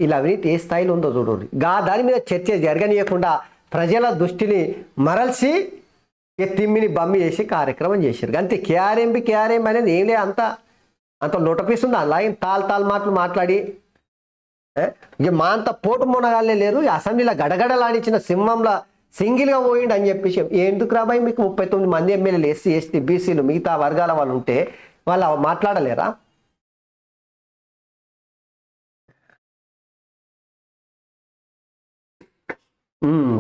ఇలా అవినీతి ఏ స్థాయిలో ఉందో చూడండి. దాని మీద చర్చ జరగనీయకుండా ప్రజల దృష్టిని మరల్చి తిమ్మిని బమ్మి చేసి కార్యక్రమం చేశారు. అంతే. కేఆర్ఎం అనేది ఏం లేదు, అంత నోటపిస్తుంది. అలాగే తాల్ మాటలు మాట్లాడి ఇక మా అంత పోటు మొనగాలే లేరు, అసెంబ్లీలో గడగడలాడించిన సింహంలో సింగిల్గా పోయిండు అని చెప్పేసి. ఎందుకు రాబాయి మీకు 39 మంది ఎమ్మెల్యేలు ఎస్సీ ఎస్టీ బీసీలు మిగతా వర్గాల వాళ్ళు ఉంటే వాళ్ళు మాట్లాడలేరా?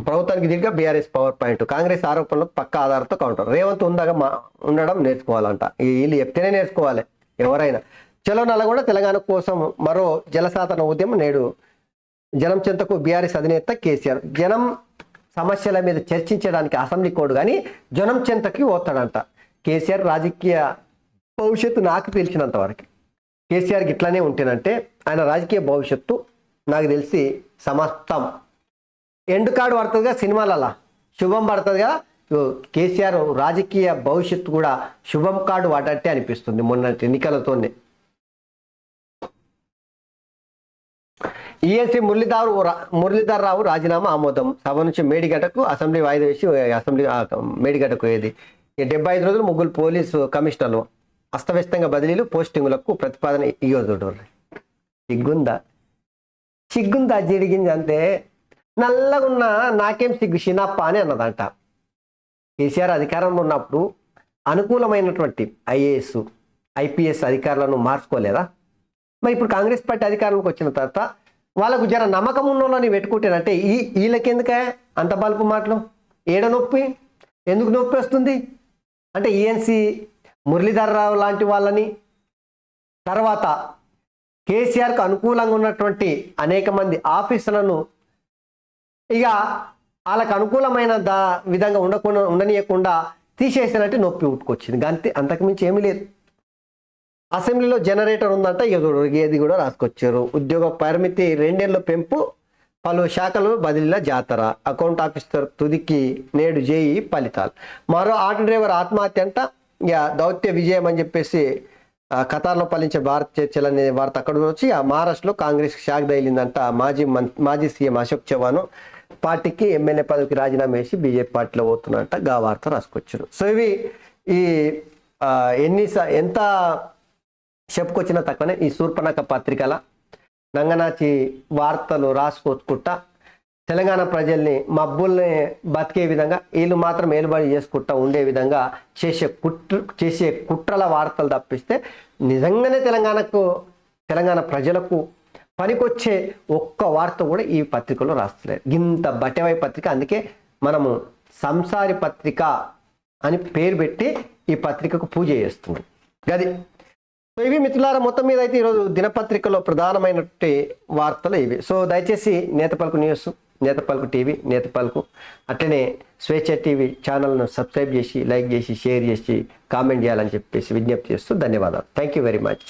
ప్రభుత్వానికి దీనిగా బీఆర్ఎస్ పవర్ పాయింట్. కాంగ్రెస్ ఆరోపణలకు పక్క ఆధారంతో కౌంటర్. రేవంత్ ఉండడం నేర్చుకోవాలంట. వీళ్ళు చెప్తేనే నేర్చుకోవాలి ఎవరైనా. చలో నల్లగొండ తెలంగాణ కోసం మరో జలసాధన ఉద్యమం నేడు జనం చెంతకు బీఆర్ఎస్ అధినేత కేసీఆర్. జనం సమస్యల మీద చర్చించడానికి అసెంబ్లీ కోడ్ కానీ జనం చెంతకి పోతాడంట కేసీఆర్. రాజకీయ భవిష్యత్తు నాకు తెలిసినంత వరకు కేసీఆర్కి ఇట్లానే ఉంటేనంటే ఆయన రాజకీయ భవిష్యత్తు నాకు తెలిసి సమస్తం ఎండ్ కార్డు పడుతుందిగా, సినిమాలలో శుభం పడుతుందిగా. కేసీఆర్ రాజకీయ భవిష్యత్తు కూడా శుభం కార్డు పడ్డట్టే అనిపిస్తుంది మొన్నటి ఎన్నికలతోనే. ఈఎన్సీ మురళీధర్ రావు రాజీనామా ఆమోదం. సభ నుంచి మేడిగడ్డకు అసెంబ్లీ వాయిదా వేసి అసెంబ్లీ మేడిగడ్డకు ఏది 75 రోజులు ముగ్గురు పోలీసు కమిషనర్లు అస్తవ్యస్తంగా బదిలీలు పోస్టింగులకు ప్రతిపాదన. ఇయ్యోదుడు సిగ్గుందా జిడిగింది అంతే. నల్లగున్న నాకేం సిగ్గు షినప్ప అని అన్నదంట. కేసీఆర్ అధికారంలో ఉన్నప్పుడు అనుకూలమైనటువంటి ఐఏఎస్ ఐపీఎస్ అధికారులను మార్చుకోలేదా? మరి ఇప్పుడు కాంగ్రెస్ పార్టీ అధికారంలోకి వచ్చిన తర్వాత వాళ్ళకు జర నమ్మకం ఉన్నోళ్ళని పెట్టుకుంటేనంటే వీళ్ళకెందుకే అంత బల్పు మాటలు? ఏడ నొప్పి, ఎందుకు నొప్పి వస్తుంది అంటే ఈఎన్సీ మురళీధర్ రావు లాంటి వాళ్ళని, తర్వాత కేసీఆర్కు అనుకూలంగా ఉన్నటువంటి అనేక మంది ఆఫీసులను ఇక వాళ్ళకు అనుకూలమైన విధంగా ఉండనీయకుండా తీసేసినట్టు నొప్పి ఉట్టుకొచ్చింది. అంతే, అంతకుమించి ఏమీ లేదు. అసెంబ్లీలో జనరేటర్ ఉందంట, ఏది కూడా రాసుకొచ్చారు. ఉద్యోగ పరిమితి 2 ఏళ్ళ పెంపు, పలు శాఖలు బదిలీల జాతర, అకౌంట్ ఆఫీసర్ తుదికి నేడు జేఈ ఫలితాలు. మరో ఆటో డ్రైవర్ ఆత్మహత్య అంట. ఇక దౌత్య విజయం అని చెప్పేసి ఖతార్లో ఫలించే భారత్ చర్చలు అనే వార్త అక్కడ వచ్చి మహారాష్ట్రలో కాంగ్రెస్ షాక్ తగిలిందంట. మాజీ సీఎం అశోక్ చవాన్ పార్టీకి ఎమ్మెల్యే పదవికి రాజీనామా వేసి బీజేపీ పార్టీలో పోతున్నట్ట వార్త రాసుకొచ్చారు. సో ఇవి ఈ ఎంత చెప్పుకొచ్చినా తక్కువనే. ఈ శూర్పణఖ పత్రికల నంగనాచి వార్తలు రాసుకొచ్చుకుంటా తెలంగాణ ప్రజల్ని మబ్బుల్ని బతికే విధంగా వీళ్ళు మాత్రం ఏలుబడి చేసుకుంటా ఉండే విధంగా చేసే కుట్రల వార్తలు తప్పిస్తే నిజంగానే తెలంగాణ ప్రజలకు పనికొచ్చే ఒక్క వార్త కూడా ఈ పత్రికలో రాస్తలేదు. ఇంత బట్టెవై పత్రిక. అందుకే మనము సంసారి పత్రిక అని పేరు పెట్టి ఈ పత్రికకు పూజ చేస్తున్నాం. గది. సో ఇవి మిత్రులారా, మొత్తం మీద అయితే ఈరోజు దినపత్రికలో ప్రధానమైనటువంటి వార్తలు ఇవి. సో దయచేసి నేతపల్కు న్యూస్, నేతపల్కు టీవీ, నేతపల్కు అట్లనే స్వేచ్ఛ టీవీ ఛానల్ను సబ్స్క్రైబ్ చేసి, లైక్ చేసి, షేర్ చేసి, కామెంట్ చేయాలని చెప్పేసి విజ్ఞప్తి చేస్తూ ధన్యవాదాలు. Thank you very much.